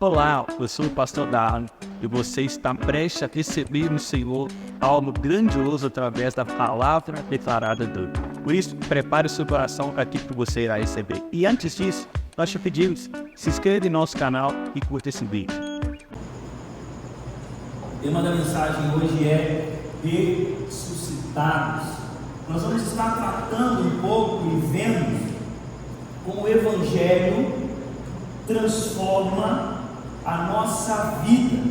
Olá, eu sou o pastor Darlan e você está prestes a receber no Senhor algo grandioso através da palavra declarada dele. Por isso, prepare o seu coração para aquilo que você irá receber. E antes disso, nós te pedimos, se inscreva em nosso canal e curta esse vídeo. O tema da mensagem hoje é ressuscitados. Nós vamos estar tratando um pouco e vendo como o Evangelho transforma a nossa vida.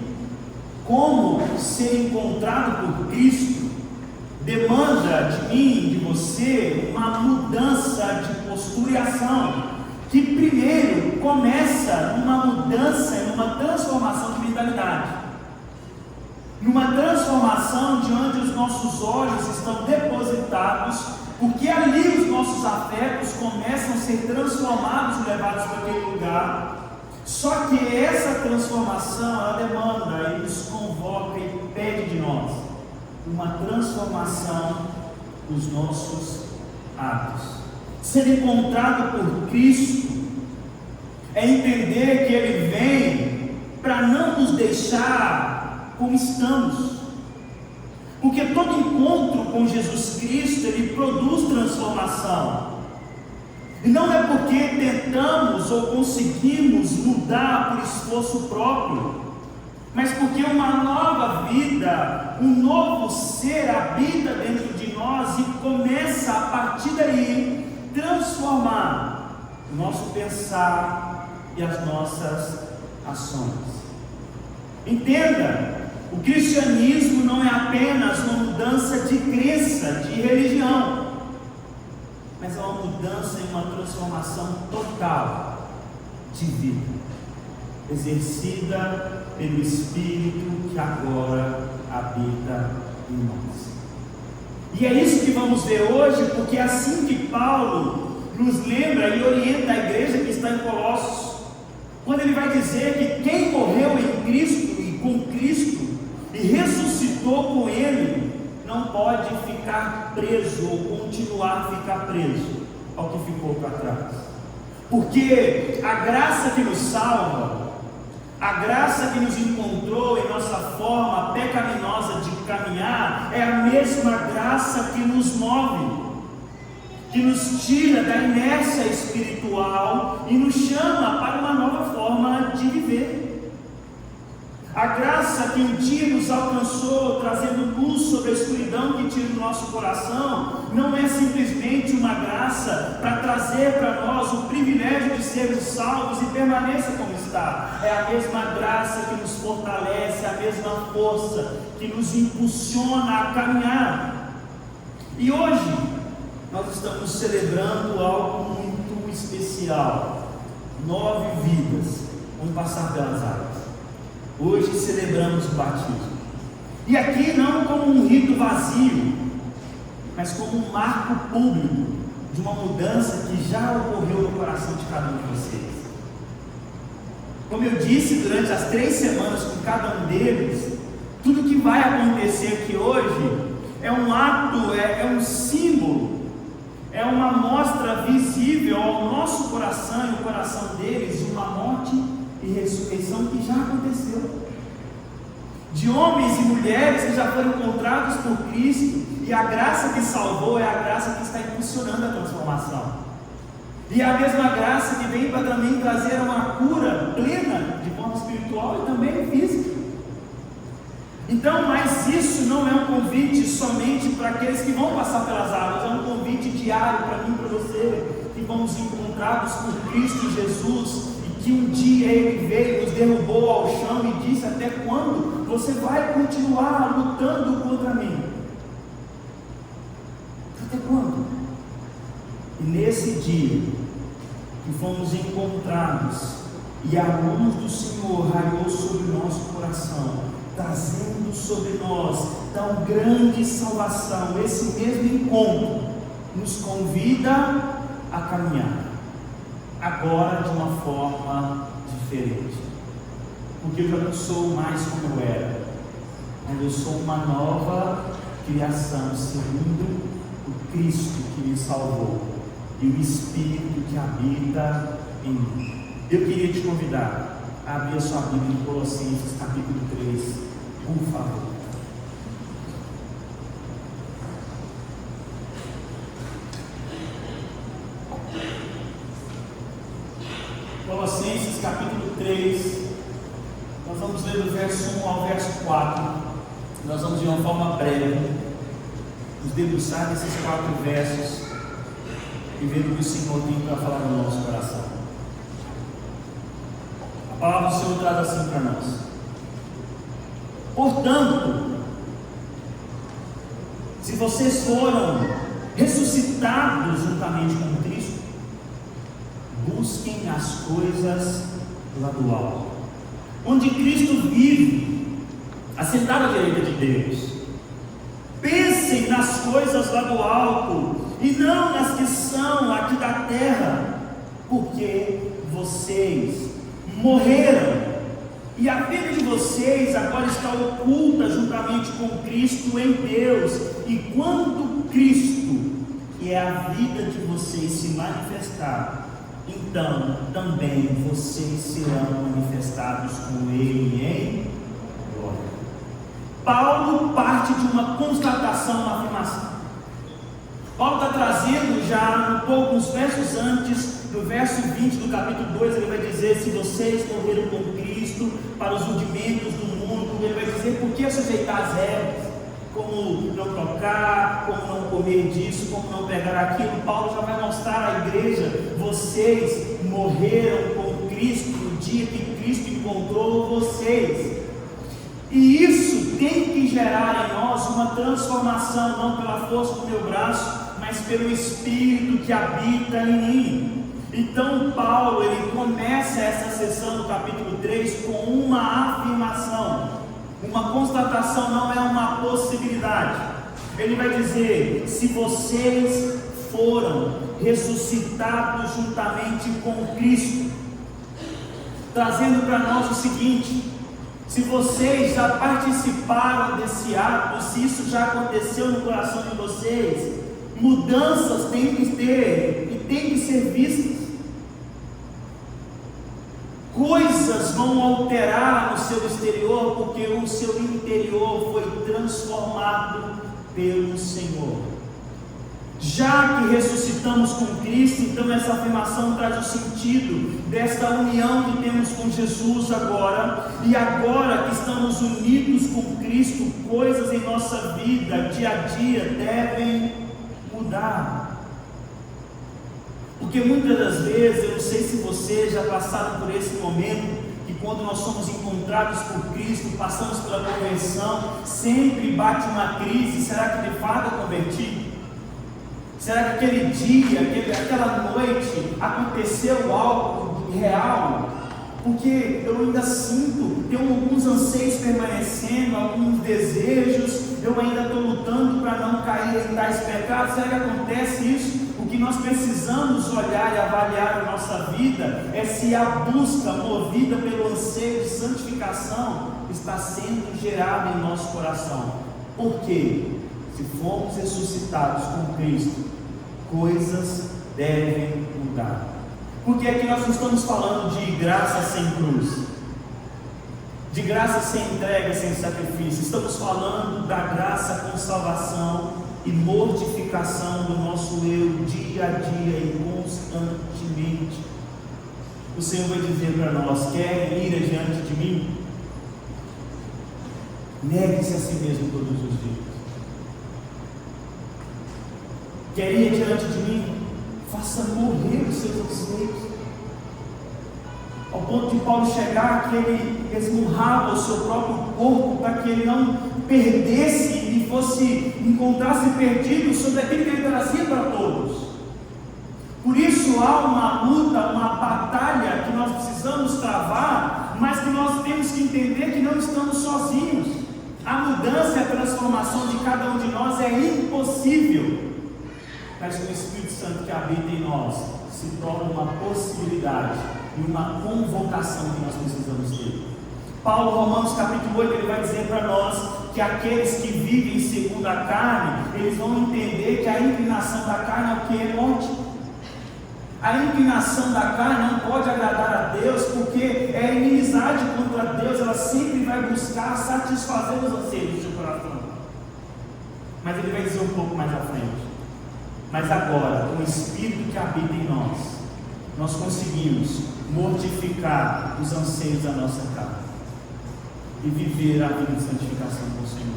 Como ser encontrado por Cristo demanda de mim, de você, uma mudança de postura e ação, que primeiro começa numa mudança, numa transformação de mentalidade, numa transformação de onde os nossos olhos estão depositados, porque ali os nossos afetos começam a ser transformados e levados para aquele lugar. Só que essa transformação, ela demanda e nos convoca e pede de nós uma transformação dos nossos atos. Ser encontrado por Cristo é entender que Ele vem para não nos deixar como estamos, porque todo encontro com Jesus Cristo, ele produz transformação. E não é porque tentamos ou conseguimos mudar por esforço próprio, mas porque uma nova vida, um novo ser habita dentro de nós e começa a partir daí transformar o nosso pensar e as nossas ações. Entenda, o cristianismo não é apenas uma mudança de crença, de religião, mas é uma mudança e uma transformação total de vida, exercida pelo Espírito que agora habita em nós. E é isso que vamos ver hoje, porque é assim que Paulo nos lembra e orienta a igreja que está em Colossos, quando ele vai dizer que quem morreu em Cristo e com Cristo e ressuscitou com Ele, não pode ficar preso ou continuar a ficar preso ao que ficou para trás, porque a graça que nos salva, a graça que nos encontrou em nossa forma pecaminosa de caminhar, é a mesma graça que nos move, que nos tira da inércia espiritual e nos chama para uma nova forma de viver. A graça que um dia nos alcançou, trazendo luz sobre a escuridão que tinha no nosso coração, não é simplesmente uma graça para trazer para nós o privilégio de sermos salvos e permaneça como está. É a mesma graça que nos fortalece, a mesma força que nos impulsiona a caminhar. E hoje nós estamos celebrando algo muito especial. 9 vidas vão passar pelas águas. Hoje celebramos o batismo. E aqui não como um rito vazio, mas como um marco público de uma mudança que já ocorreu no coração de cada um de vocês. Como eu disse durante as 3 semanas com cada um deles, tudo que vai acontecer aqui hoje é um ato, é um símbolo, é uma mostra visível ao nosso coração e ao coração deles de uma morte e ressurreição que já aconteceu, de homens e mulheres que já foram encontrados por Cristo, e a graça que salvou é a graça que está impulsionando a transformação, e é a mesma graça que vem para também trazer uma cura plena de forma espiritual e também física. Então, mas isso não é um convite somente para aqueles que vão passar pelas águas, é um convite diário para mim e para você, que vamos encontrados por Cristo Jesus, que um dia Ele veio, nos derrubou ao chão e disse: até quando você vai continuar lutando contra mim? Até quando? E nesse dia que fomos encontrados e a luz do Senhor raiou sobre o nosso coração, trazendo sobre nós tão grande salvação, esse mesmo encontro nos convida a caminhar agora de uma forma diferente, porque eu já não sou mais como eu era, mas eu sou uma nova criação segundo o Cristo que me salvou e o Espírito que habita em mim. Eu queria te convidar abrir a sua Bíblia em Colossenses capítulo 3, por favor. Colossenses capítulo 3, nós vamos ler do verso 1 ao verso 4. Nós vamos de uma forma breve nos debruçar nesses 4 versos e ver o que o Senhor tem para falar no nosso coração. A palavra do Senhor traz assim para nós: portanto, se vocês foram ressuscitados juntamente com Cristo, busquem as coisas lá do alto, onde Cristo vive, assentado à direita de Deus. Pensem nas coisas lá do alto, e não nas que são aqui da terra, porque vocês morreram, e a vida de vocês agora está oculta juntamente com Cristo em Deus. E quando Cristo, que é a vida de vocês, se manifestar, então também vocês serão manifestados com Ele em glória. Paulo parte de uma constatação, uma afirmação. Paulo está trazendo já uns versos antes, do verso 20 do capítulo 2, ele vai dizer: se vocês morreram com Cristo para os rudimentos do mundo, ele vai dizer por que sujeitar as regras, como não tocar, como não comer disso, como não pegar aquilo. Paulo já vai mostrar à igreja: vocês morreram com Cristo no dia que Cristo encontrou vocês. E isso tem que gerar em nós uma transformação, não pela força do meu braço, mas pelo Espírito que habita em mim. Então Paulo, ele começa essa sessão do capítulo 3 com uma afirmação, uma constatação, não é uma possibilidade. Ele vai dizer: se vocês foram ressuscitados juntamente com Cristo, trazendo para nós o seguinte: se vocês já participaram desse ato, se isso já aconteceu no coração de vocês, mudanças têm que ter e têm que ser vistas. Coisas vão alterar no seu exterior, porque o seu interior foi transformado pelo Senhor. Já que ressuscitamos com Cristo, então essa afirmação traz o sentido desta união que temos com Jesus agora. E agora que estamos unidos com Cristo, coisas em nossa vida, dia a dia, devem mudar. Porque muitas das vezes, eu não sei se vocês já passaram por esse momento, que quando nós somos encontrados por Cristo, passamos pela conversão, sempre bate uma crise: será que de fato eu converti? Será que aquele dia, aquela noite, aconteceu algo real? Porque eu ainda sinto, tenho alguns anseios permanecendo, alguns desejos, eu ainda estou lutando para não cair em tais pecados. Será que acontece isso? O que nós precisamos olhar e avaliar a nossa vida é se a busca movida pelo anseio de santificação está sendo gerada em nosso coração. Por quê? Se formos ressuscitados com Cristo, coisas devem mudar. Porque aqui nós não estamos falando de graça sem cruz, de graça sem entrega, sem sacrifício. Estamos falando da graça com salvação e mortificação do nosso eu dia a dia e constantemente. O Senhor vai dizer para nós: querem ir adiante de mim? Negue-se a si mesmo todos os dias. Quer ir diante de mim? Faça morrer os seus anseios. Ao ponto de Paulo chegar que ele esmurrava o seu próprio corpo para que ele não perdesse e encontrasse perdido sobre aquilo que ele trazia para todos. Por isso há uma luta, uma batalha que nós precisamos travar, mas que nós temos que entender que não estamos sozinhos. A mudança e a transformação de cada um de nós é impossível, mas com o Espírito Santo que habita em nós se torna uma possibilidade e uma convocação que nós precisamos ter. Paulo, Romanos capítulo 8, ele vai dizer para nós que aqueles que vivem segundo a carne, eles vão entender que a inclinação da carne é o que? É morte. A inclinação da carne não pode agradar a Deus, porque é inimizade contra Deus, ela sempre vai buscar satisfazer os anseios do seu coração. Mas ele vai dizer um pouco mais à frente: mas agora, com o Espírito que habita em nós conseguimos mortificar os anseios da nossa carne e viver a vida de santificação com o Senhor.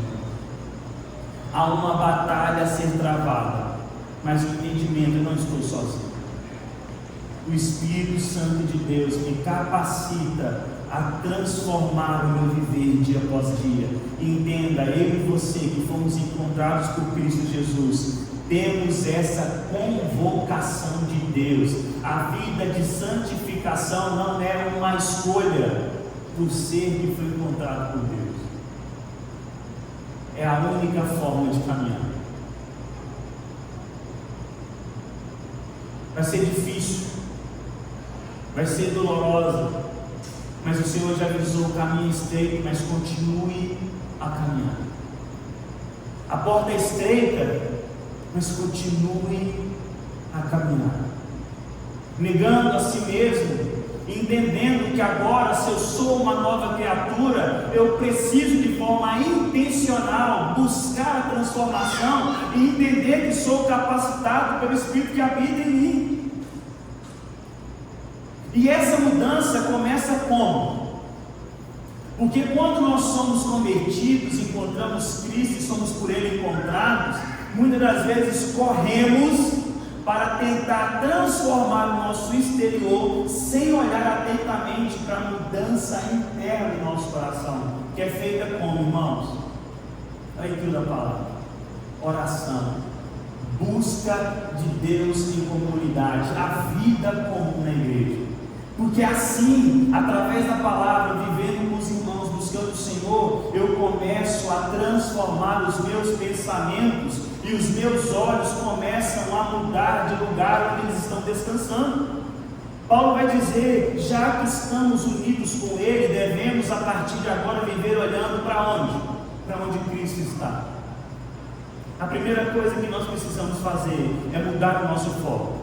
Há uma batalha a ser travada, mas o entendimento: eu não estou sozinho. O Espírito Santo de Deus me capacita a transformar o meu viver dia após dia. Entenda, eu e você que fomos encontrados por Cristo Jesus, temos essa convocação de Deus. A vida de santificação não é uma escolha por ser que foi encontrado por Deus. É a única forma de caminhar. Vai ser difícil, vai ser dolorosa, mas o Senhor já avisou: o caminho é estreito, mas continue a caminhar. A porta é estreita, mas continue a caminhar, negando a si mesmo, entendendo que agora, se eu sou uma nova criatura, eu preciso de forma intencional buscar a transformação e entender que sou capacitado pelo Espírito que habita em mim. E essa mudança começa como? Porque quando nós somos convertidos, encontramos Cristo e somos por Ele encontrados, muitas das vezes corremos para tentar transformar o nosso exterior, sem olhar atentamente para a mudança interna do nosso coração, que é feita como, irmãos? A leitura da palavra, oração, busca de Deus em comunidade, a vida comum na igreja. Porque assim, através da palavra, vivendo com os irmãos, buscando o Senhor, eu começo a transformar os meus pensamentos e os meus olhos começam a mudar de lugar onde eles estão descansando. Paulo vai dizer: já que estamos unidos com Ele, devemos a partir de agora viver olhando para onde? Para onde Cristo está. A primeira coisa que nós precisamos fazer é mudar o nosso foco,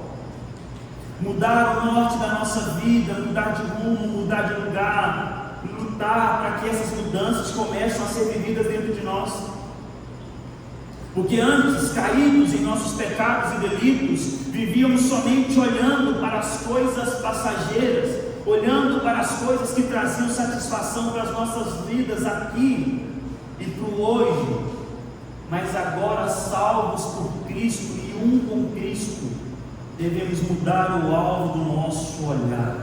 mudar o norte da nossa vida, mudar de rumo, mudar de lugar, lutar para que essas mudanças comecem a ser vividas dentro de nós. Porque antes, caídos em nossos pecados e delitos, vivíamos somente olhando para as coisas passageiras, olhando para as coisas que traziam satisfação para as nossas vidas aqui e para o hoje. Mas agora, salvos por Cristo e um com Cristo, devemos mudar o alvo do nosso olhar.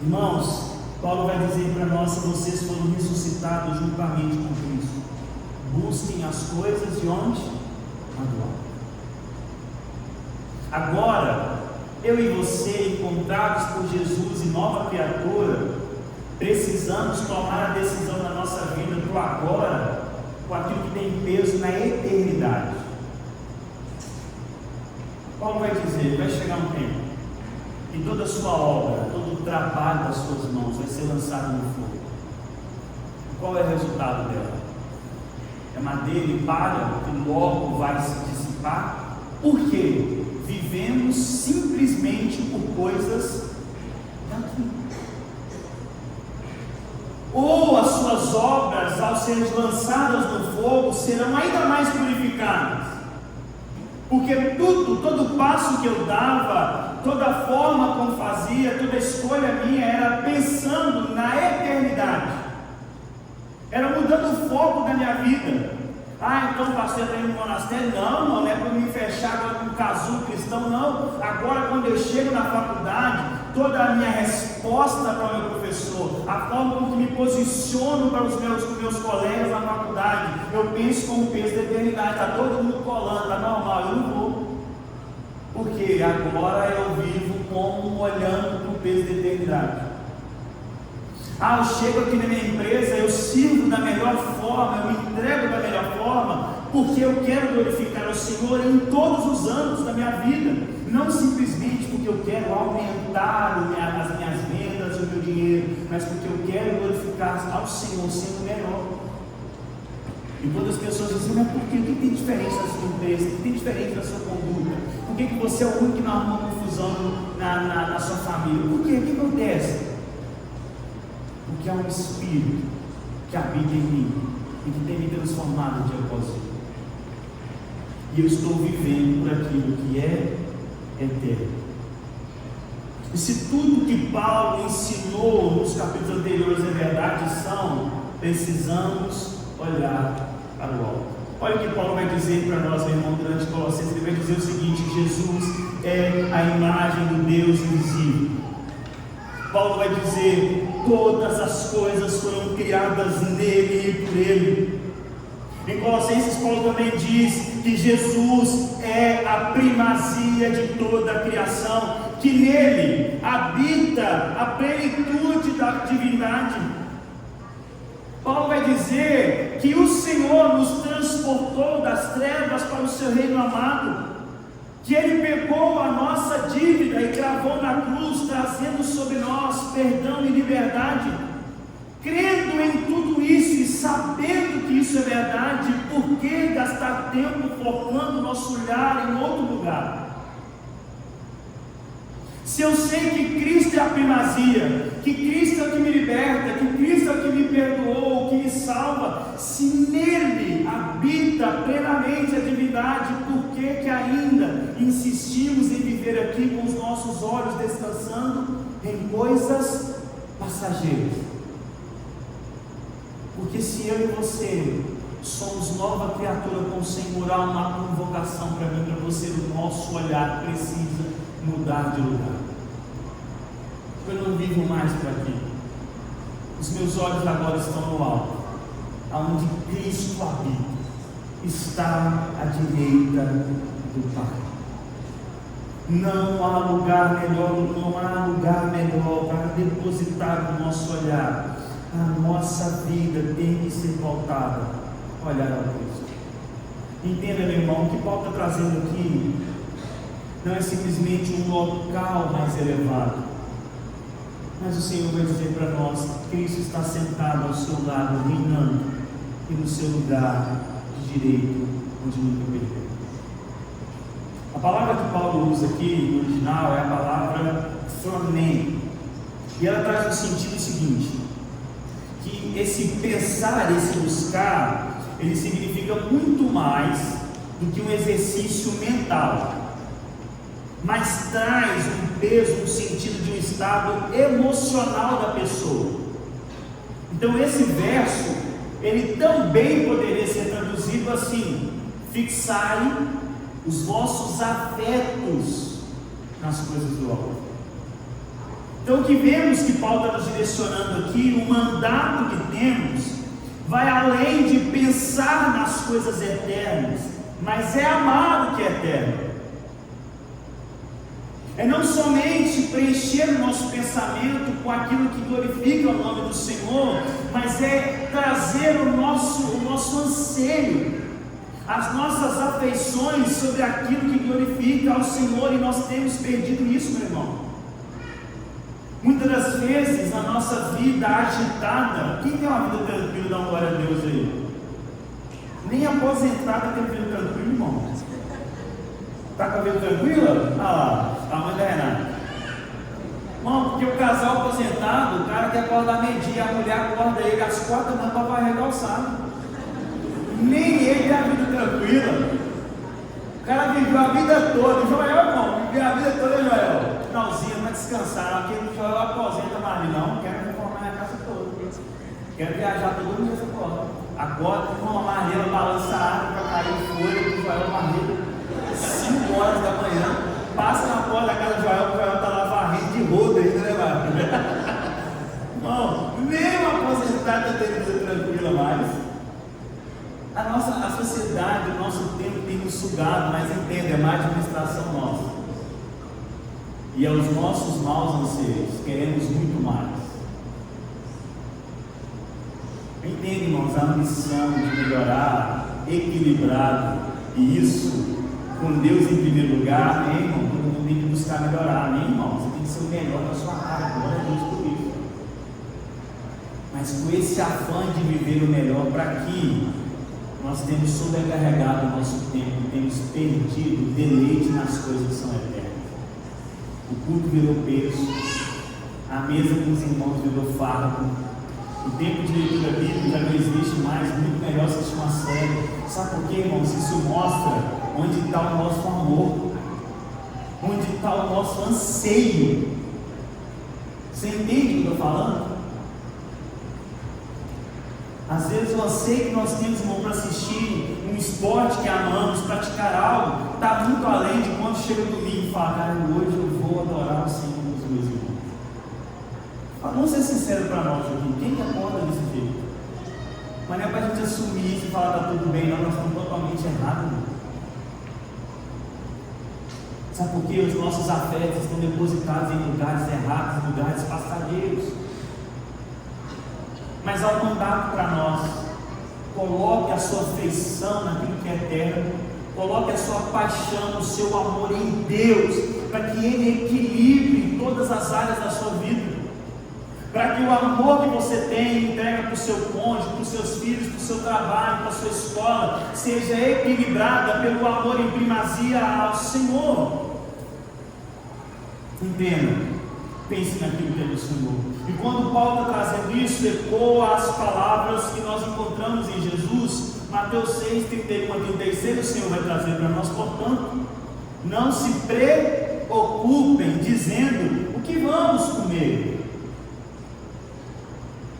Irmãos, Paulo vai dizer para nós: se vocês foram ressuscitados juntamente com Cristo, busquem as coisas de onde? Agora, eu e você, encontrados por Jesus e nova criatura, precisamos tomar a decisão da nossa vida para o agora, com aquilo que tem peso na eternidade. Paulo vai dizer: vai chegar um tempo que toda a sua obra, todo o trabalho das suas mãos vai ser lançado no fogo. Qual é o resultado dela? É madeira e palha que logo vai se dissipar. Por quê? Vivemos simplesmente por coisas daqui. Ou as suas obras, ao serem lançadas no fogo, serão ainda mais purificadas. Porque todo passo que eu dava, toda forma como fazia, toda escolha minha era pensando na eternidade, era mudando o foco da minha vida. Então pastor, está indo no monastério? Não é para me fechar com um casulo cristão, não. Agora, quando eu chego na faculdade, toda a minha resposta para o meu professor, a forma como me posiciono para os meus colegas na faculdade, eu penso com o peso da eternidade. Está todo mundo colando, está normal, eu não vou. Porque agora eu vivo como olhando para o peso da eternidade. Eu chego aqui na minha empresa, eu sirvo da melhor forma, eu me entrego da melhor forma, porque eu quero glorificar o Senhor em todos os âmbitos da minha vida, não simplesmente porque eu quero aumentar as minhas vendas, o meu dinheiro, mas porque eu quero glorificar ao Senhor sendo melhor. E quando as pessoas dizem, mas por quê? O que tem diferença na sua empresa? O que tem diferença na sua conduta? Por que você é o único que não arruma confusão na sua família? Por quê? O que acontece? Porque há um Espírito que habita em mim e que tem me transformado dia após dia. E eu estou vivendo por aquilo que é eterno. E se tudo que Paulo ensinou nos capítulos anteriores é verdade, precisamos olhar para o alto. Olha o que Paulo vai dizer para nós, meu irmão, durante Colossenses. Ele vai dizer o seguinte: Jesus é a imagem do Deus invisível. Paulo vai dizer: todas as coisas foram criadas nele e por ele. Em Colossenses, Paulo também diz que Jesus é a primazia de toda a criação, que nele habita a plenitude da divindade. Paulo vai dizer que o Senhor nos transportou das trevas para o seu reino amado, que Ele pegou a nossa dívida e gravou na cruz, trazendo sobre nós perdão e liberdade. Crendo em tudo isso e sabendo que isso é verdade, por que gastar tempo focando nosso olhar em outro lugar? Se eu sei que Cristo é a primazia, que Cristo é o que me liberta, que Cristo é o que me perdoou, o que me salva, se nele habita plenamente a divindade, por que ainda insistimos em viver aqui com os nossos olhos descansando em coisas passageiras? Porque se eu e você somos nova criatura com o Senhor, há uma convocação para mim, para você, o nosso olhar precisa mudar de lugar. Eu não vivo mais para aqui. Os meus olhos agora estão no alto, aonde Cristo habita, está à direita do Pai. Não há lugar melhor para depositar o nosso olhar. A nossa vida tem que ser pautada a olhar ao Cristo. Entenda, meu irmão, o que Paulo está trazendo aqui não é simplesmente um local mais elevado, mas o Senhor vai dizer para nós que Cristo está sentado ao seu lado, reinando, e no seu lugar de direito, onde nunca perdeu. A palavra que Paulo usa aqui no original é a palavra phroné, e ela traz o sentido seguinte: que esse pensar, esse buscar, ele significa muito mais do que um exercício mental, mas traz um peso, um sentido de um estado emocional da pessoa. Então esse verso, ele também poderia ser traduzido assim: fixai os vossos afetos nas coisas do alto. Então o que vemos que Paulo está nos direcionando aqui, o mandato que temos, vai além de pensar nas coisas eternas, mas é amar o que é eterno. É não somente preencher o nosso pensamento com aquilo que glorifica o nome do Senhor, mas é trazer o nosso anseio, as nossas afeições sobre aquilo que glorifica ao Senhor, e nós temos perdido isso, meu irmão. Muitas das vezes na nossa vida agitada, quem tem uma vida tranquila, dá uma glória a Deus aí? Nem aposentada tem vida tranquila, irmão. Está com a vida tranquila? Ah lá, a mãe da Renata. Irmão, porque o casal aposentado, o cara quer acordar meio-dia, a mulher acorda ele às 4 da manhã para varrer calçado. Nem ele tem a vida tranquila. O cara viveu a vida toda. Joel, irmão, viveu a vida toda, Joel. Finalzinho para descansar. Aqui no Joel aposenta, mas não quero reformar minha casa toda. Quero viajar todo mundo nessa porta. Agora, com uma marreira, balança a água para cair folha do Joel marreira. 5 horas da manhã, passa na porta da casa do Joel, o Joel está lá varrendo de roda ainda, né, mano? Irmão, nem uma aposentada tem vida tranquila mais. A sociedade, o nosso tempo tem nos sugado, mas entenda, é má administração nossa. E aos nossos maus anseios, queremos muito mais. Entende, irmãos, a ambição de melhorar, equilibrado, e isso com Deus em primeiro lugar, amém, irmão? Todo mundo tem que buscar melhorar, amém, irmão? Você tem que ser o melhor da sua área, glória a Deus por isso. Mas com esse afã de viver o melhor, para que nós temos sobrecarregado o nosso tempo, temos perdido o deleite nas coisas que são eternas. O culto virou peso, a mesa com os irmãos virou fardo, o tempo de leitura bíblica já não existe mais, muito melhor assistir uma série. Sabe por quê, irmãos? Isso mostra onde está o nosso amor, onde está o nosso anseio. Você entende o que eu estou falando? Às vezes o anseio que nós temos, irmão, para assistir um esporte que amamos, praticar algo, está muito além de quando chega o domingo e fala, cara, hoje eu vou adorar o Senhor com os meus irmãos. Vamos ser sinceros para nós aqui, quem que acorda desse jeito? Mas não é para a gente assumir isso e falar, está tudo bem, não, nós estamos totalmente errados. Irmão. Sabe por quê? Os nossos afetos estão depositados em lugares errados, em lugares passageiros. Mas há um mandato para nós: coloque a sua afeição naquilo que é eterno, coloque a sua paixão, o seu amor em Deus, para que Ele equilibre todas as áreas da sua vida, para que o amor que você tem, entrega para o seu cônjuge, para os seus filhos, para o seu trabalho, para a sua escola, seja equilibrada pelo amor em primazia ao Senhor. Entenda. Pense naquilo que é do Senhor. E quando Paulo está trazendo isso, ecoa as palavras que nós encontramos em Jesus, Mateus 6, 31 a 36, o Senhor vai trazer para nós. Portanto, não se preocupem dizendo o que vamos comer,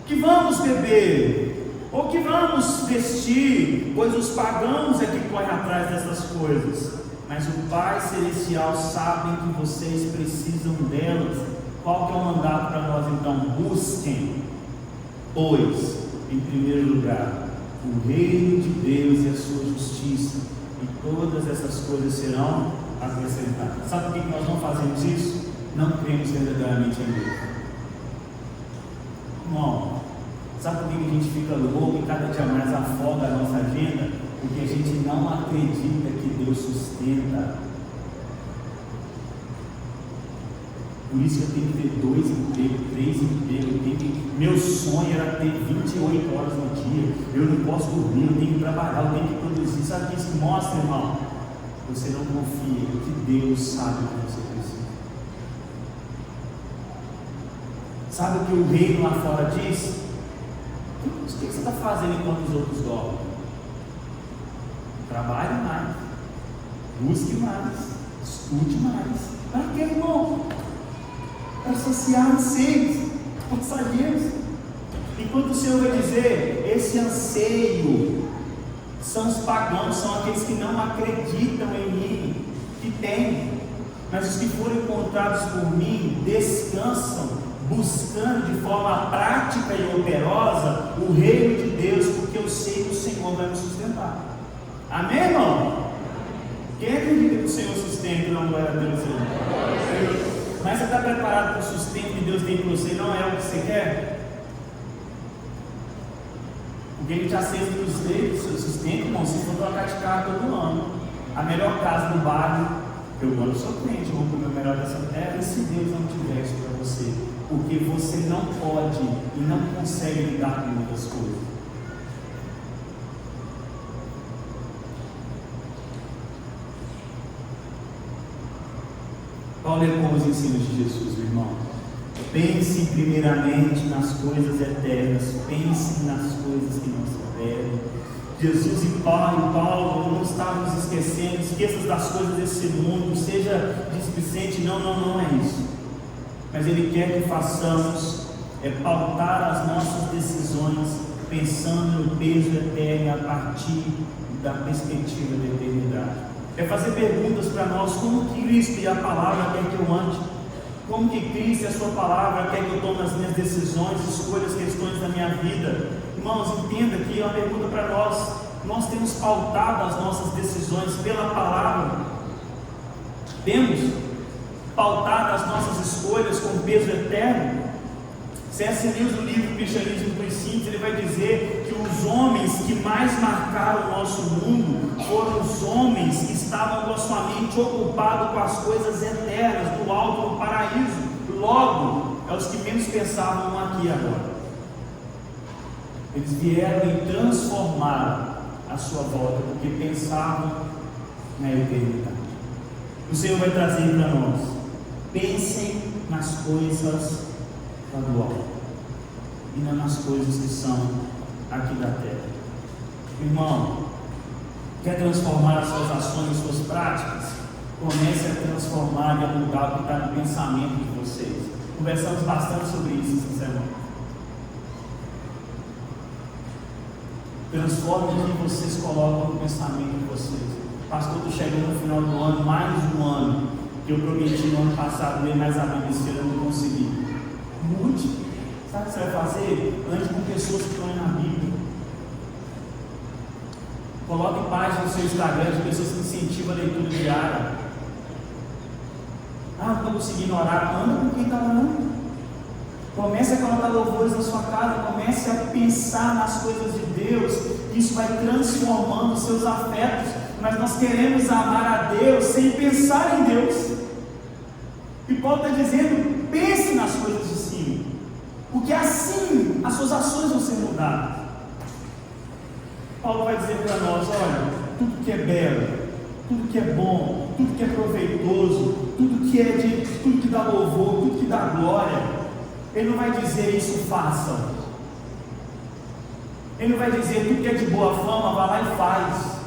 o que vamos beber, ou o que vamos vestir, pois os pagãos é que correm atrás dessas coisas. Mas o Pai Celestial sabe que vocês precisam delas. Qual que é o mandato para nós então? Busquem, pois, em primeiro lugar, o reino de Deus e a sua justiça, e todas essas coisas serão acrescentadas. Sabe por que nós não fazemos isso? Não cremos verdadeiramente em Deus. Irmão, sabe por que a gente fica louco e cada dia mais afoga a nossa agenda? Porque a gente não acredita que Deus sustenta. Por isso eu tenho que ter 2 empregos, 3 empregos. Meu sonho era ter 28 horas no dia. Eu não posso dormir, eu tenho que trabalhar, eu tenho que produzir. Sabe o que isso mostra, irmão? Você não confia que Deus sabe o que você precisa. Sabe o que o reino lá fora diz? O que você está fazendo enquanto os outros dormem? Trabalhe mais, busque mais, estude mais. Para que, irmão? Para saciar anseios passageiros. Enquanto o Senhor vai dizer, esse anseio são os pagãos, são aqueles que não acreditam em mim, que têm, mas os que foram encontrados por mim descansam, buscando de forma prática e operosa o reino de Deus, porque eu sei que o Senhor vai me sustentar. Amém, irmão? Quem acredita que o Senhor sustenta? Não, glória a Deus, Senhor. Mas você está preparado para o sustento que Deus tem para você? Não é o que você quer? Porque Ele já fez para os deles, seu sustento, irmão. Se for trocar de carro todo ano, a melhor casa do bairro, eu agora sou crente, vou comer o melhor dessa terra. E se Deus não tiver isso para você? Porque você não pode e não consegue lidar com muitas coisas. Paulo é como os ensinos de Jesus, meu irmão. Pense primeiramente nas coisas eternas, pense nas coisas que não se perdem. Jesus e Paulo não estavam nos esquecendo, esqueça das coisas desse mundo, seja displicente, não é isso. Mas Ele quer que façamos, pautar as nossas decisões, pensando no peso eterno a partir da perspectiva da eternidade. É fazer perguntas para nós, como que Cristo e a palavra quer que eu ande, como que Cristo e a sua palavra quer que eu tome as minhas decisões, escolhas, questões da minha vida. Irmãos, entenda que é uma pergunta para nós temos pautado as nossas decisões pela palavra, temos pautado as nossas escolhas com peso eterno. C.S. Lewis, no livro Cristianismo dos Simples, ele vai dizer que os homens que mais marcaram o nosso mundo foram os homens que estavam com a sua mente ocupados com as coisas eternas, do alto, no paraíso. Logo, é os que menos pensavam aqui agora. Eles vieram e transformaram à sua volta, porque pensavam na eternidade. O Senhor vai trazer para nós: pensem nas coisas do alto e não nas coisas que são aqui da terra. Irmão, quer transformar as suas ações, as suas práticas? Comece a transformar e a mudar o que está no pensamento de vocês. Conversamos bastante sobre isso essa semana. Transforme o que vocês colocam no pensamento de vocês. Pastor, estou chegando no final do ano, mais um ano que eu prometi no ano passado ler mais a Bíblia, esse ano eu não consegui. Mude. Sabe o que você vai fazer? Ande com pessoas que estão na Bíblia. Coloque páginas no seu Instagram de pessoas que incentivam a leitura diária. Não estou conseguindo orar. Anda com quem está orando. Comece a colocar louvores na sua casa. Comece a pensar nas coisas de Deus. Isso vai transformando os seus afetos. Mas nós queremos amar a Deus sem pensar em Deus. E Paulo está dizendo: pense nas coisas de cima, porque assim as suas ações vão ser mudadas. Paulo vai dizer para nós: olha, tudo que é belo, tudo que é bom, tudo que é proveitoso, tudo que dá louvor, tudo que dá glória. Ele não vai dizer isso façam. Ele não vai dizer tudo que é de boa fama, vá lá e faz.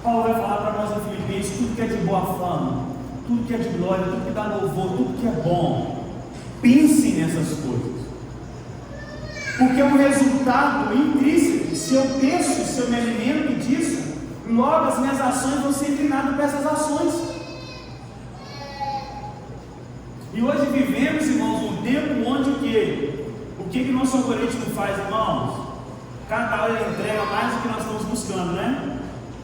Paulo vai falar para nós em Filipenses: tudo que é de boa fama, tudo que é de glória, tudo que dá louvor, tudo que é bom, pense nessas coisas. Porque é um resultado intrínseco. Se eu penso, se eu me alimento disso, logo as minhas ações vão ser inclinadas para essas ações. E hoje vivemos, irmãos, um tempo onde o que nosso algoritmo faz, irmãos? Cada hora ele entrega mais do que nós estamos buscando, né?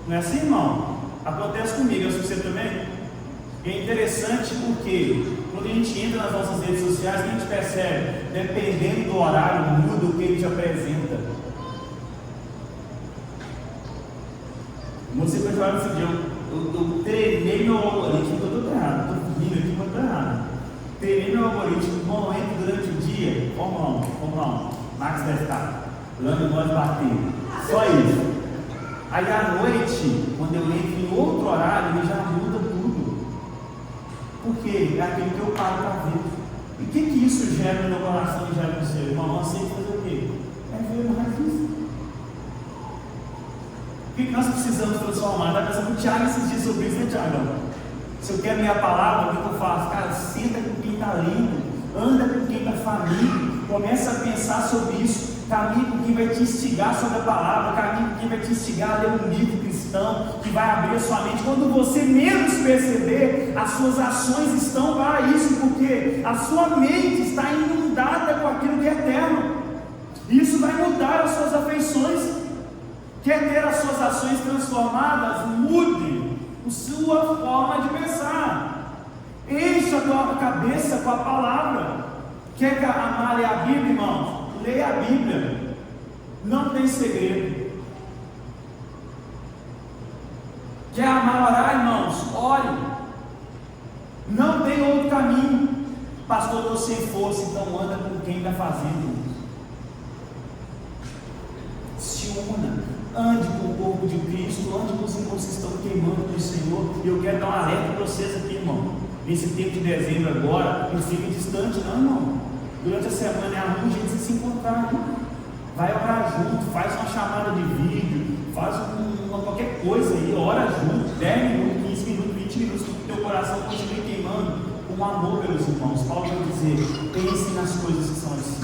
Não é assim, irmão? Acontece comigo, é com você também? É interessante porque quando a gente entra nas nossas redes sociais, a gente percebe, dependendo do horário, muda o que ele te apresenta. Você pode falar nesse dia: eu treinei meu algoritmo, estou todo errado, estou vindo aqui, mas estou errado. Treinei meu algoritmo, bom, entro durante o dia, vamos lá, Max deve estar, Lando nós batendo, só isso. Aí à noite, quando eu entro em outro horário, ele já muda tudo. Porque é aquilo que eu paro para ver. E o que isso gera no meu coração e gera no seu? Irmão, não sei fazer o quê? É ver mais isso. O que nós precisamos transformar? Está pensando com o Thiago esses dias sobre isso, né, Thiago? Se eu quero minha palavra, o que eu faço? Cara, senta com quem está lendo, anda com quem está faminto, começa a pensar sobre isso. Caminhe com quem vai te instigar sobre a palavra, caminhe com quem vai te instigar a ler um livro cristão, que vai abrir a sua mente. Quando você menos perceber, as suas ações estão para isso, porque a sua mente está inundada com aquilo que é eterno. Isso vai mudar as suas afeições. Quer ter as suas ações transformadas? Mude a sua forma de pensar. Encha a tua cabeça com a palavra. Quer amar ler a Bíblia, irmãos? Leia a Bíblia, não tem segredo. Quer amar orar, irmãos? Ore, não tem outro caminho. Pastor, estou sem força, então anda com quem está fazendo isso. Se una, ande com o corpo de Cristo, ande com os irmãos que estão queimando do Senhor. E eu quero dar um alerta para vocês aqui, irmão. Nesse tempo de dezembro agora, não fique distante não, irmão. Durante a semana é ruim a gente se encontrar, né? Vai orar junto, faz uma chamada de vídeo, faz qualquer coisa aí, ora junto, 10 minutos, 15 minutos, 20 minutos, que o teu coração continue queimando com amor pelos irmãos. Paulo vai dizer: pense nas coisas que são assim.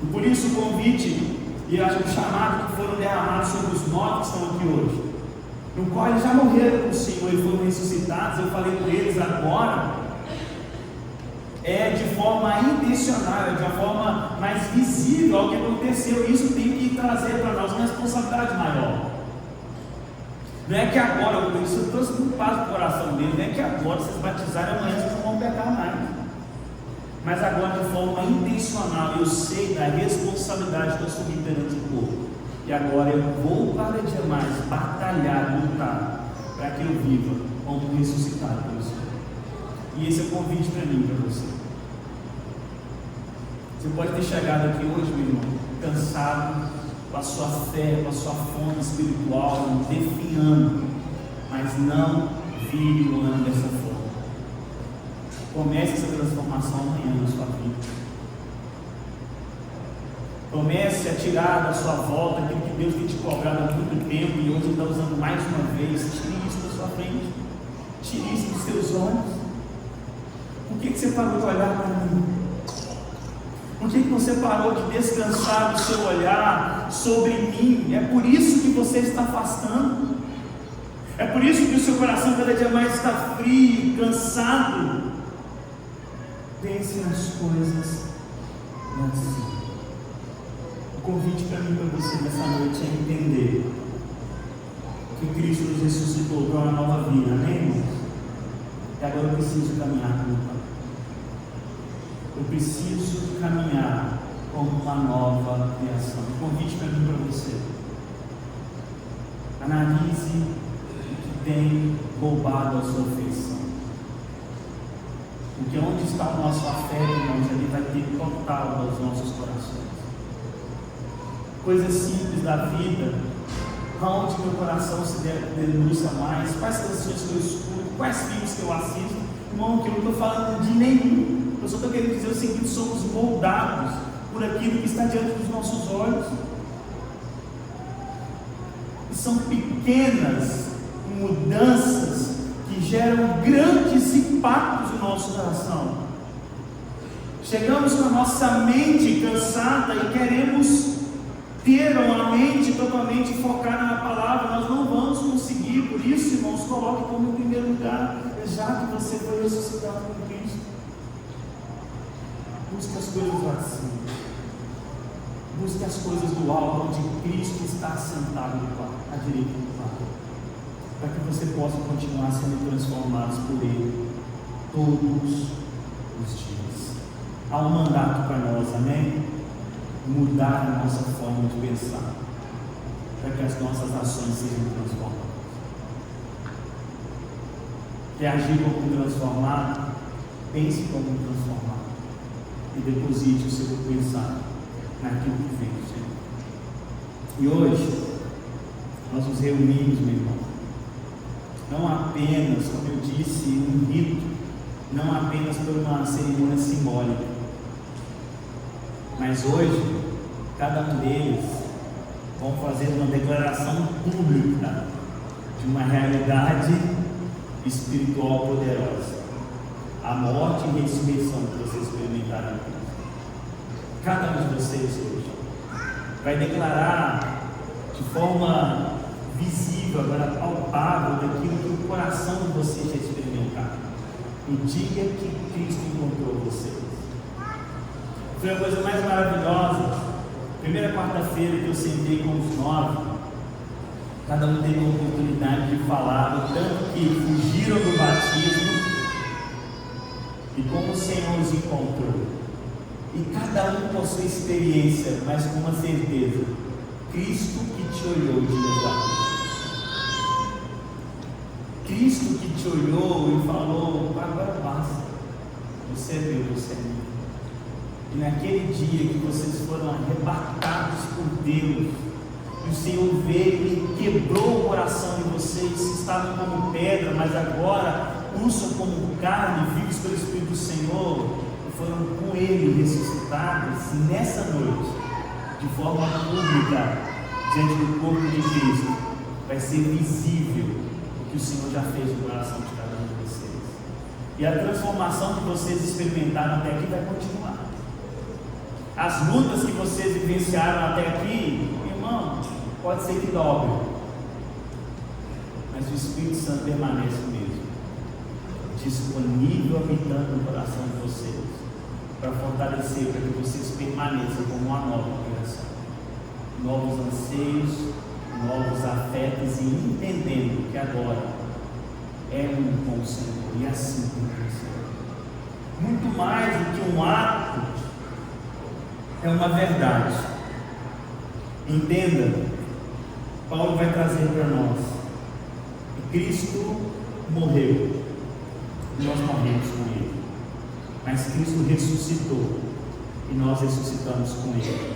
E por isso o convite e o chamado que foram derramados sobre os 9 que estão aqui hoje, no qual eles já morreram com o Senhor e foram ressuscitados. Eu falei para eles agora. É de forma intencional, é de uma forma mais visível ao que aconteceu. E isso tem que trazer para nós uma responsabilidade maior. Não é que agora, isso eu trouxe um passo para o coração deles, não é que agora vocês batizarem, amanhã vocês não vão pecar mais. Mas agora de forma intencional, eu sei da responsabilidade que eu assumi perante o povo. E agora eu vou cada dia mais batalhar, lutar, para que eu viva como ressuscitado pelo Senhor. E esse é o convite para mim, para você. Você pode ter chegado aqui hoje, meu irmão, cansado, com a sua fé, com a sua fome espiritual, definhando, mas não vire o ano dessa forma. Comece essa transformação amanhã na sua vida. Comece a tirar da sua volta aquilo que Deus tem te cobrado há muito tempo e hoje está usando mais uma vez. Tire isso da sua frente. Tire isso dos seus olhos. Por que você parou de olhar para mim? Por que você parou de descansar o seu olhar sobre mim? É por isso que você está afastando. É por isso que o seu coração cada dia mais está frio, cansado. Pense nas coisas lá de cima. O convite para mim e para você nessa noite é entender que Cristo nos ressuscitou para uma nova vida, amém, irmãos? E agora eu preciso caminhar com o Pai. Eu preciso caminhar como uma nova criação. O convite para mim e para você. Analise o que tem roubado a sua afeição. Porque onde está o nosso afeto, irmãos, ali vai ter total dos nossos corações. Coisas simples da vida, aonde meu coração se debruça mais, quais canções que eu escuto, quais filmes que eu assisto. Irmão, que eu não estou falando de nenhum, eu só estou querendo dizer o seguinte: somos moldados por aquilo que está diante dos nossos olhos. E são pequenas mudanças que geram grandes impactos no nosso coração. Chegamos com a nossa mente cansada e queremos ter uma mente totalmente focada na palavra, nós não vamos conseguir. Por isso, irmãos, coloque como em primeiro lugar, já que você foi ressuscitado com Cristo. Busque as coisas lá de cima. Busque as coisas do alto, onde Cristo está sentado à direita do Pai, para que você possa continuar sendo transformados por Ele todos os dias. Há um mandato para nós, amém? Mudar a nossa forma de pensar, para que as nossas ações sejam transformadas. Quer agir como transformado? Pense como transformado e deposite o seu pensar naquilo que vem do Senhor. E hoje nós nos reunimos, meu irmão, não apenas, como eu disse, um rito, não apenas por uma cerimônia simbólica, mas hoje, cada um deles vão fazer uma declaração pública de uma realidade espiritual poderosa. A morte e ressurreição que vocês experimentaram aqui. Cada um de vocês hoje vai declarar de forma visível, agora palpável, daquilo que o coração de vocês já experimentaram. No dia que Cristo encontrou vocês. Foi a coisa mais maravilhosa. Primeira quarta-feira que eu sentei com os 9, cada um teve a oportunidade de falar do tanto que fugiram do batismo e como o Senhor os encontrou. E cada um com a sua experiência, mas com uma certeza: Cristo que te olhou de verdade. Cristo que te olhou e falou: agora basta, você é meu, você é meu. E naquele dia que vocês foram arrebatados por Deus, e o Senhor veio e quebrou o coração de vocês, que estavam como pedra, mas agora pulsam como carne, vivos pelo Espírito do Senhor, e foram com Ele ressuscitados. Nessa noite, de forma pública, diante do corpo de Cristo, vai ser visível o que o Senhor já fez no coração de cada um de vocês. E a transformação que vocês experimentaram até aqui vai continuar. As lutas que vocês vivenciaram até aqui, irmão, pode ser que dobre, mas o Espírito Santo permanece o mesmo, disponível, habitando no coração de vocês, para fortalecer, para que vocês permaneçam como uma nova criação, novos anseios, novos afetos, e entendendo que agora é um com o Senhor, e assim com o Senhor. Muito mais do que um ato, é uma verdade. Entenda, Paulo vai trazer para nós que Cristo morreu e nós morremos com Ele, mas Cristo ressuscitou e nós ressuscitamos com Ele.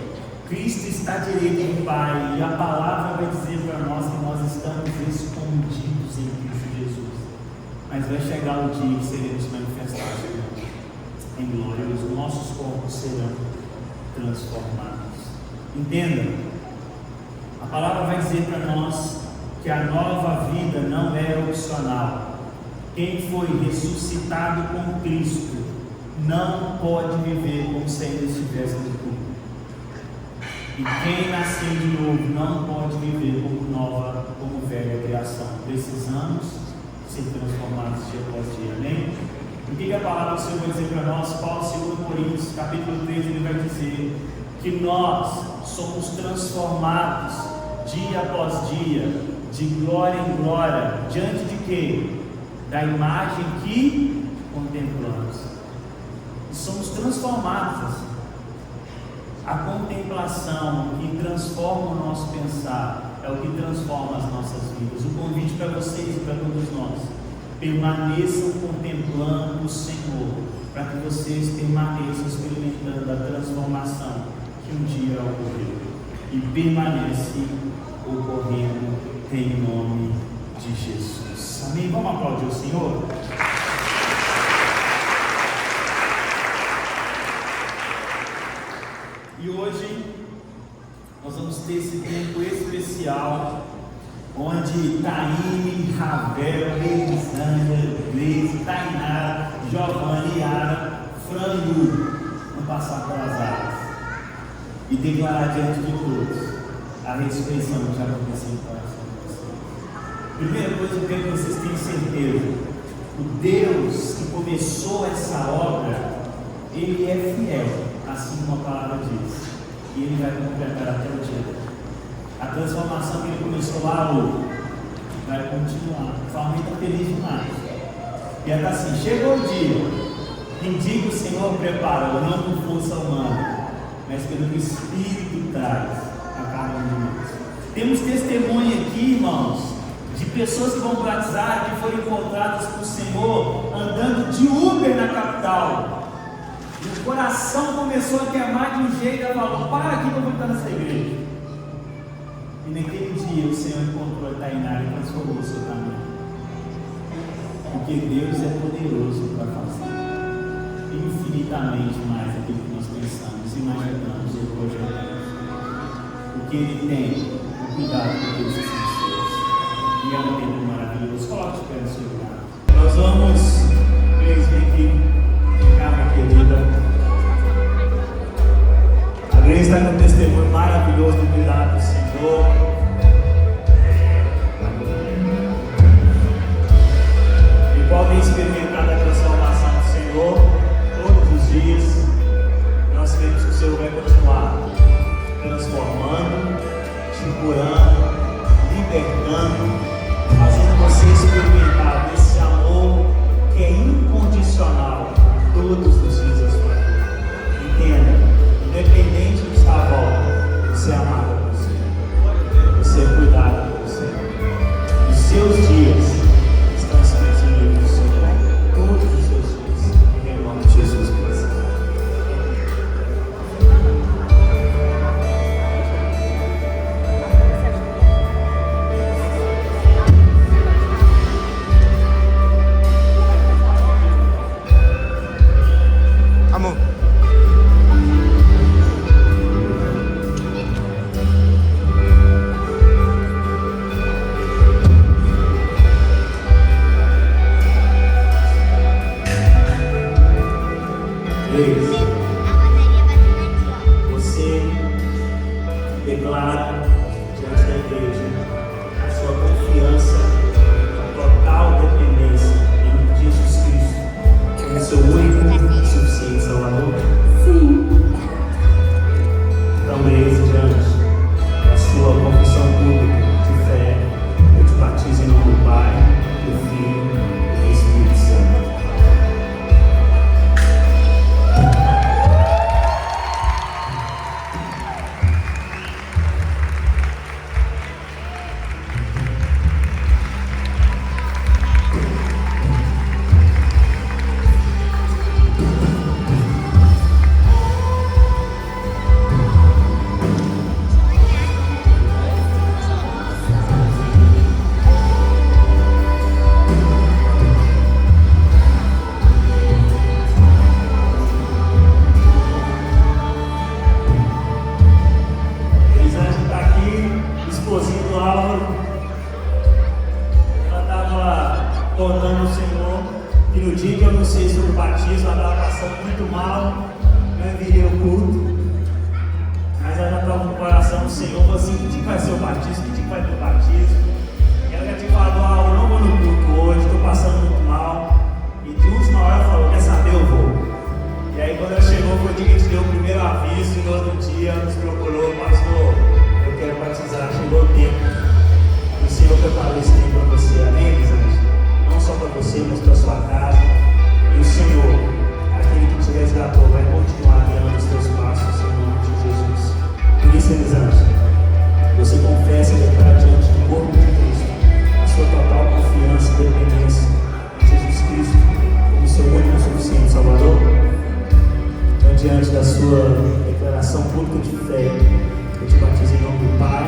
Cristo está à direita do Pai, e a palavra vai dizer para nós que nós estamos escondidos em Cristo Jesus. Mas vai chegar o dia que seremos manifestados em glória, e os nossos corpos serão transformados. Entenda, a palavra vai dizer para nós que a nova vida não é opcional. Quem foi ressuscitado com Cristo não pode viver como se ainda estivesse no corpo. E quem nasceu de novo não pode viver como velha criação. Precisamos ser transformados dia após dia. Amém? O que a palavra do Senhor vai dizer para nós? Paulo, 2 Coríntios, capítulo 13, ele vai dizer que nós somos transformados dia após dia, de glória em glória, diante de quê? Da imagem que contemplamos. E somos transformados assim. A contemplação que transforma o nosso pensar é o que transforma as nossas vidas. O convite para vocês e para todos nós: permaneçam contemplando o Senhor, para que vocês permaneçam experimentando a transformação que um dia ocorreu e permanece ocorrendo em nome de Jesus. Amém? Vamos aplaudir o Senhor? E hoje nós vamos ter esse tempo especial, onde Taine, Ravel, Elisângela, Gleise, Tainara, Giovanni, Yara, Fran e Hugo vão passar pelas águas e declarar diante de todos a ressurreição que já aconteceu no coração de vocês. Primeira coisa, eu quero que vocês tenham certeza: o Deus que começou essa obra, Ele é fiel, assim como a palavra diz, e Ele vai completar até o dia. A transformação que Ele começou lá hoje vai continuar. A família está feliz demais. E ela está assim: chegou o dia em que o Senhor preparou, não por força humana, mas pelo que o Espírito traz a cada um de nós. Temos testemunho aqui, irmãos, de pessoas que vão batizar, que foram encontradas com o Senhor andando de Uber na capital. E o coração começou a queimar de um jeito. Ela falou: para aqui que eu vou estar nessa igreja. E naquele dia o Senhor encontrou a Tainara e transformou o seu caminho. Porque Deus é poderoso para fazer infinitamente mais daquilo que nós pensamos, imaginamos ou projetamos. Porque Ele tem o cuidado com aqueles que são seus. E é um tempo maravilhoso. Coloque de pé no seu lugar. Nós vamos, Grace, aqui, minha querida. A Grace está com um testemunho maravilhoso do cuidado do Senhor. E podem experimentar a transformação do Senhor todos os dias. Nós queremos que o Senhor vai continuar transformando, te curando, libertando, fazendo você experimentar esse amor que é incondicional todos os dias da sua vida. Entenda, independente do que está à volta, você é amado por você, você é cuidado por você. Os seus dias estão escritos no livro do Senhor, todos os seus dias, em nome de Jesus Cristo. Amor. Você declara diante da igreja a sua confiança, a total dependência em Jesus Cristo, como seu único e suficiente Salvador? Sim. Então, Grace, diante da sua confissão pública de fé, eu te batizo em nome do Pai, do Filho e do Espírito Santo. batismo, ela estava passando muito mal, não viria o culto, mas ela já estava no coração do Senhor, falou assim: que dia vai ser o batismo, que dia vai ter o batismo? E ela já tinha falado: eu não vou no culto hoje, estou passando muito mal. E de última hora ela falou: quer saber, eu vou. E aí quando ela chegou, foi o dia que a gente deu o primeiro aviso, e no outro dia ela nos procurou: pastor, eu quero batizar, chegou o tempo. O Senhor preparou esse tempo para você, amém, Elisângela? Não só para você, mas para a sua casa. E o Senhor, aquele que te resgatou, vai continuar guiando os teus passos em nome de Jesus. Por isso, Elisângela, você confessa e declara diante do corpo de Cristo a sua total confiança e dependência em Jesus Cristo como seu único e suficiente Salvador. Então, diante da sua declaração pública de fé, eu te batizo em nome do Pai,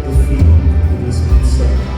do Filho e do Espírito Santo.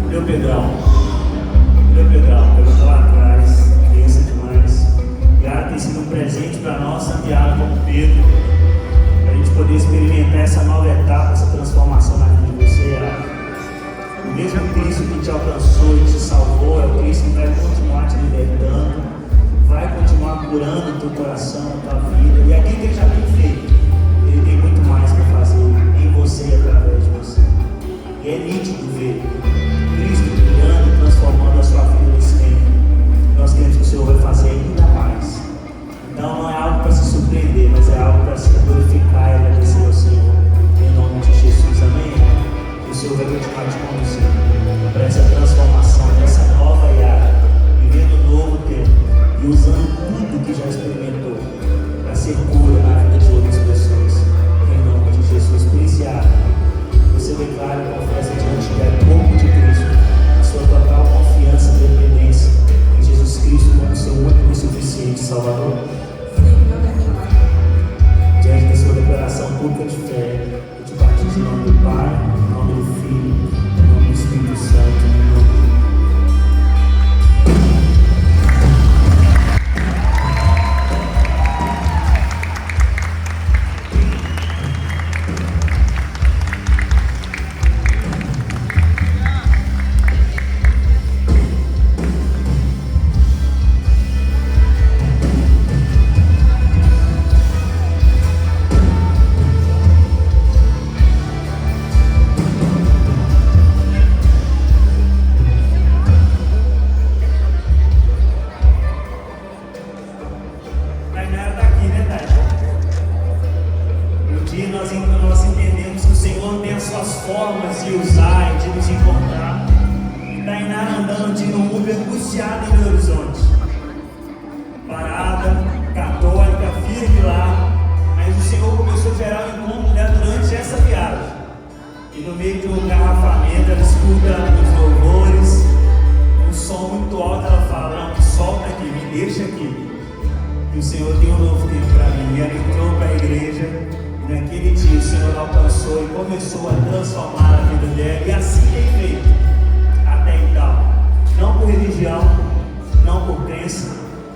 Meu Pedrão tá lá atrás, pensa demais. Obrigado, tem sido um presente para nós, Santiago, como Pedro, para a gente poder experimentar essa nova etapa, essa transformação na vida de você. O mesmo Cristo que te alcançou e te salvou é o Cristo que vai continuar te libertando, vai continuar curando o teu coração, a tua vida. E aquilo que Ele já tem feito, Ele tem muito mais para fazer em você e através de você. E é nítido ver Cristo brilhando e transformando a sua vida nesse tempo. Nós queremos que o Senhor vai fazer ainda mais. Então não é algo para se surpreender, mas é algo para se glorificar e agradecer ao Senhor. Em nome de Jesus, amém? Que o Senhor vai continuar te conduzindo para essa transformação, para essa nova era, vivendo um novo tempo e usando tudo que já experimentou para ser cura na vida de outras pessoas. Em nome de Jesus, por isso, você declara e confessa diante do corpo de Cristo a sua total confiança e dependência em Jesus Cristo como seu único e suficiente Salvador. Diante da sua declaração pública de fé, eu te batizo em nome do Pai, em nome do Filho, em nome do Espírito Santo, em nome do... Nós entendemos que o Senhor tem as suas formas de usar e de nos encontrar. E Tainara andando de um Uber angustiada em Belo Horizonte, parada, católica, firme lá, mas o Senhor começou a gerar um encontro dela durante essa viagem. E no meio de um engarrafamento, ela escuta os louvores, um som muito alto, ela fala: não, solta aqui, me deixa aqui. E o Senhor tem um novo tempo para mim. E ela entrou para a igreja. Naquele dia o Senhor alcançou e começou a transformar a vida dela, e assim tem feito até então. Não por religião, não por crença,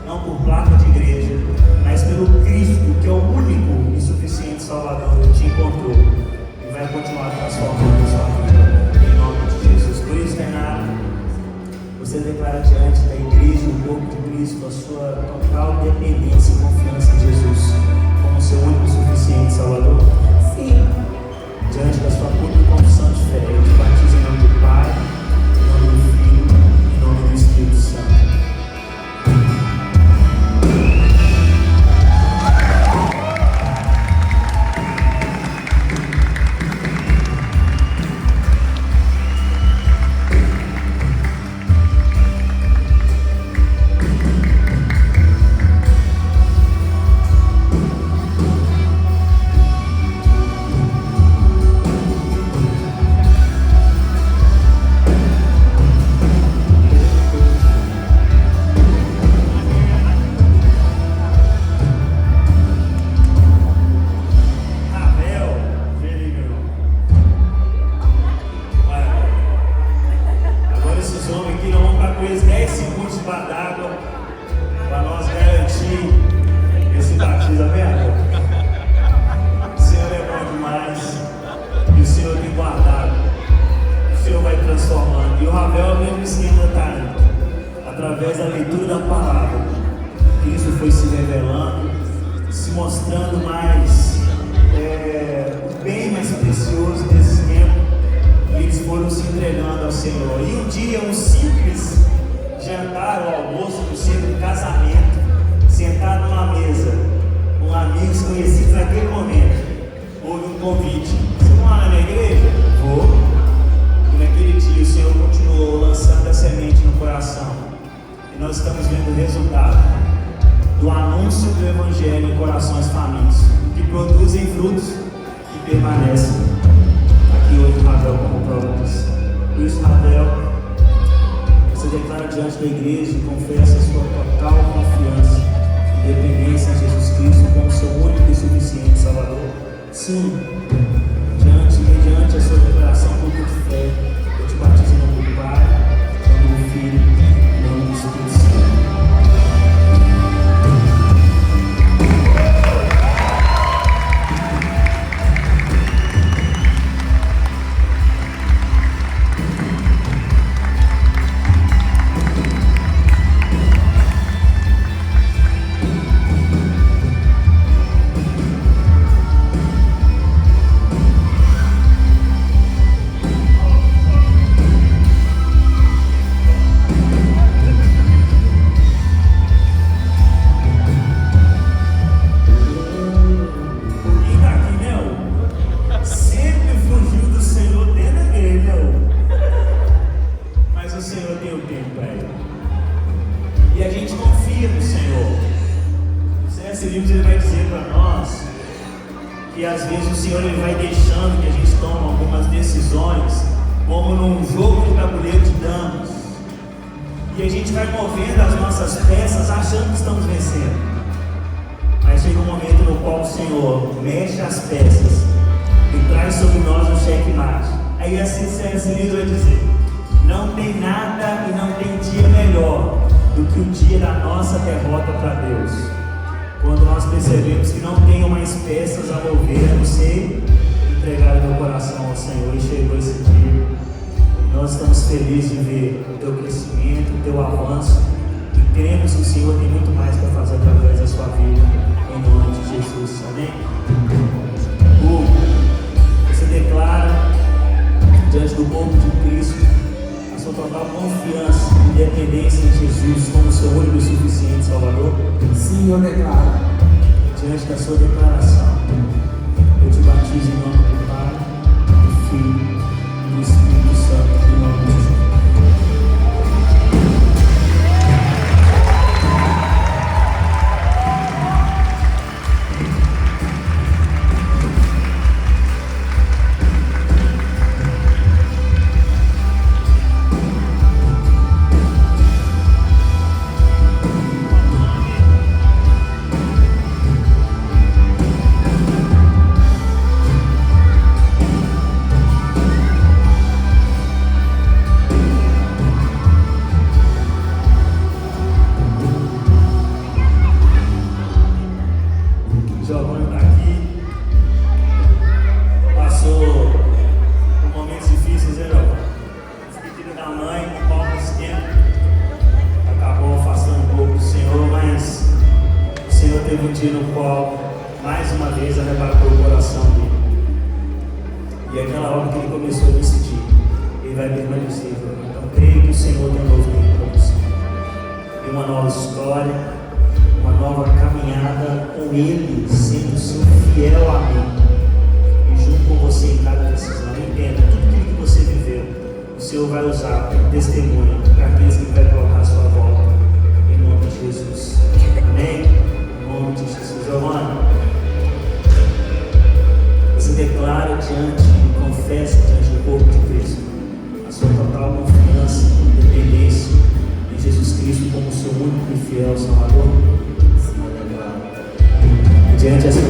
não por placa de igreja, mas pelo Cristo, que é o único e suficiente Salvador, que te encontrou e vai continuar transformando a sua vida em nome de Jesus. Por isso, Tainara, você declara diante da igreja, do corpo de Cristo, a sua total dependência e confiança em Jesus como seu único e suficiente Salvador? Sim. Diante da sua pública confissão de fé, eu te batizo em nome do Pai, em nome do Filho, em nome do Espírito Santo. Através da leitura da palavra, Cristo foi se revelando, se mostrando bem mais precioso nesse tempo, e eles foram se entregando ao Senhor. E um dia, um simples jantar ou almoço, por ser um casamento, sentado numa mesa, com amigos conhecidos naquele momento, houve um convite: você vai lá na igreja? Vou. E naquele dia o Senhor continuou lançando a semente no coração. E nós estamos vendo o resultado do anúncio do Evangelho em corações famintos, que produzem frutos e permanecem. Aqui hoje Ravel como prova disso. Por isso, Ravel, você declara diante da igreja e confessa a sua total confiança e dependência em Jesus Cristo como seu único e suficiente Salvador. Sim, mediante a sua declaração pública de fé, eu te batizo em nome do Pai, C.S. Lewis ele vai dizer para nós que às vezes o Senhor ele vai deixando que a gente tome algumas decisões, como num jogo de tabuleiro de damas, e a gente vai movendo as nossas peças achando que estamos vencendo, mas chega um momento no qual o Senhor mexe as peças e traz sobre nós um checkmate. Aí assim C.S. Lewis vai dizer: não tem nada e não tem dia melhor do que o dia da nossa derrota para Deus, quando nós percebemos que não tenho mais peças a mover, a não ser entregar o meu coração ao Senhor. E chegou esse dia, nós estamos felizes de ver o teu crescimento, o teu avanço, e cremos que o Senhor tem muito mais para fazer através da sua vida, em nome de Jesus, amém? Você declara diante do corpo de Cristo a sua total confiança e dependência em Jesus como seu único e suficiente Salvador? Sim, eu declaro. Diante da sua declaração, eu te batizo em nome do Pai, do Filho e do Espírito Santo, em nome de Jesus. Giovanni está aqui, passou por momentos difíceis, né, Giovanni? Despedida da mãe, com pouco tempo, acabou afastando um pouco do Senhor, mas o Senhor teve um dia no qual, mais uma vez, arrebatou o coração dele. E aquela hora que ele começou a decidir, ele vai permanecer, Giovanni. Então, creio que o Senhor tem um novo tempo para você. Tem uma nova história, uma nova caminhada com Ele, sendo seu fiel amigo, e junto com você em cada decisão. Entenda, tudo aquilo que você viveu, o Senhor vai usar como testemunho para aqueles que vai colocar a sua volta, em nome de Jesus. Amém? Em nome de Jesus. Giovanni, você declara diante, confessa diante do corpo de Cristo a sua total confiança e dependência em Jesus Cristo como seu único e fiel Salvador. Diante dessa